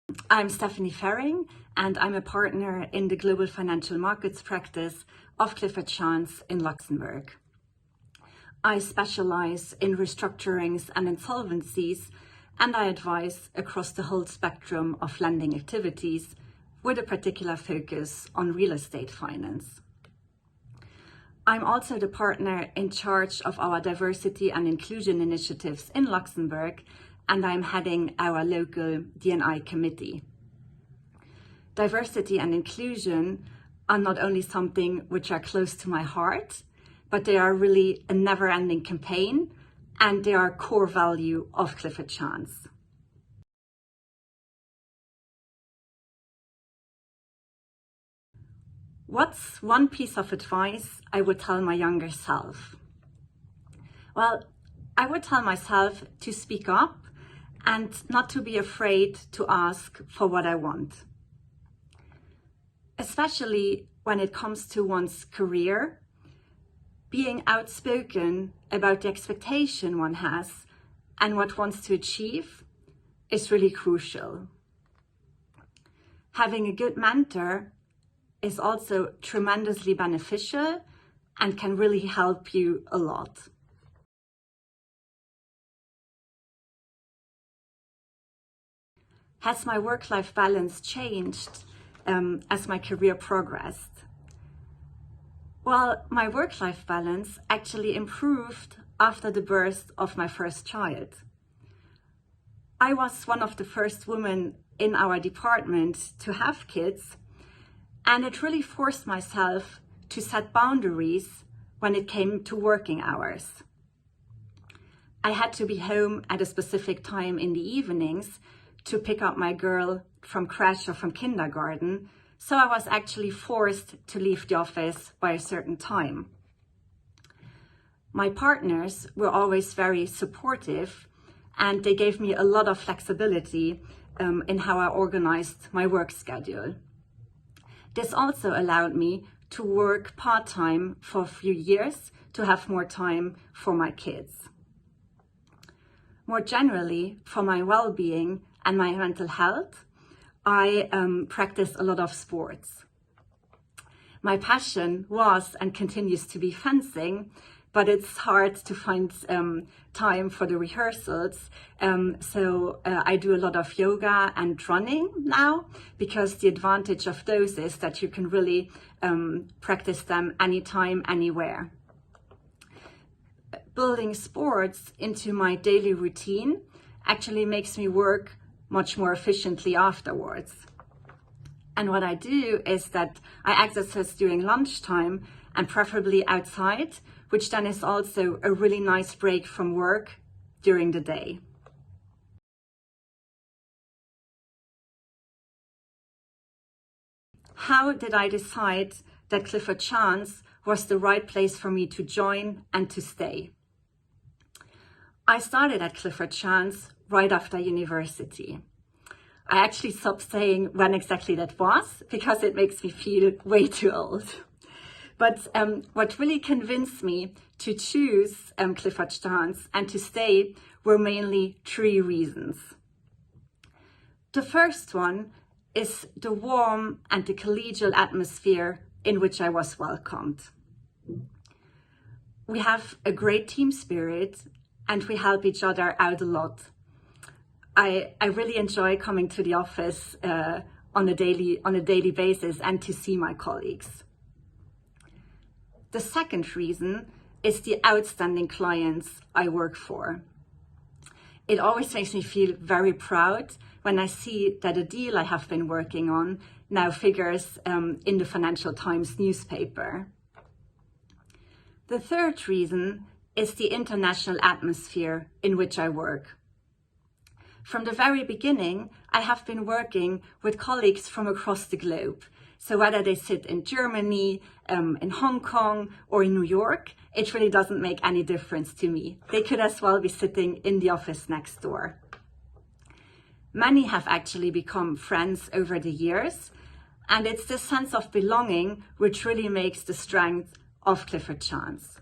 I'm Stefanie Ferring, and I'm a partner in the global financial markets practice of Clifford Chance in Luxembourg. I specialize in restructurings and insolvencies, and I advise across the whole spectrum of lending activities with a particular focus on real estate finance. I'm also the partner in charge of our diversity and inclusion initiatives in Luxembourg, and I'm heading our local D&I committee. Diversity and inclusion are not only something which are close to my heart, but they are really a never-ending campaign, and they are a core value of Clifford Chance. What's one piece of advice I would tell my younger self? Well, I would tell myself to speak up and not to be afraid to ask for what I want. Especially when it comes to one's career, being outspoken about the expectation one has and what wants to achieve is really crucial. Having a good mentor is also tremendously beneficial and can really help you a lot. Has my work-life balance changed as my career progressed? Well, my work-life balance actually improved after the birth of my first child. I was one of the first women in our department to have kids, and it really forced myself to set boundaries when it came to working hours. I had to be home at a specific time in the evenings to pick up my girl from crèche or from kindergarten, so I was actually forced to leave the office by a certain time. My partners were always very supportive, and they gave me a lot of flexibility in how I organized my work schedule. This also allowed me to work part-time for a few years to have more time for my kids. More generally, for my well-being and my mental health, I practice a lot of sports. My passion was and continues to be fencing, but it's hard to find time for the rehearsals. So I do a lot of yoga and running now, because the advantage of those is that you can really practice them anytime, anywhere. Building sports into my daily routine actually makes me work much more efficiently afterwards. And what I do is that I exercise during lunchtime and preferably outside, which then is also a really nice break from work during the day. How did I decide that Clifford Chance was the right place for me to join and to stay? I started at Clifford Chance right after university. I actually stopped saying when exactly that was, because it makes me feel way too old. But what really convinced me to choose Clifford Chance and to stay were mainly three reasons. The first one is the warm and the collegial atmosphere in which I was welcomed. We have a great team spirit and we help each other out a lot. I really enjoy coming to the office on a daily basis and to see my colleagues. The second reason is the outstanding clients I work for. It always makes me feel very proud when I see that a deal I have been working on now figures in the Financial Times newspaper. The third reason is the international atmosphere in which I work. From the very beginning, I have been working with colleagues from across the globe. So whether they sit in Germany, in Hong Kong, or in New York, it really doesn't make any difference to me. They could as well be sitting in the office next door. Many have actually become friends over the years, and it's this sense of belonging which really makes the strength of Clifford Chance.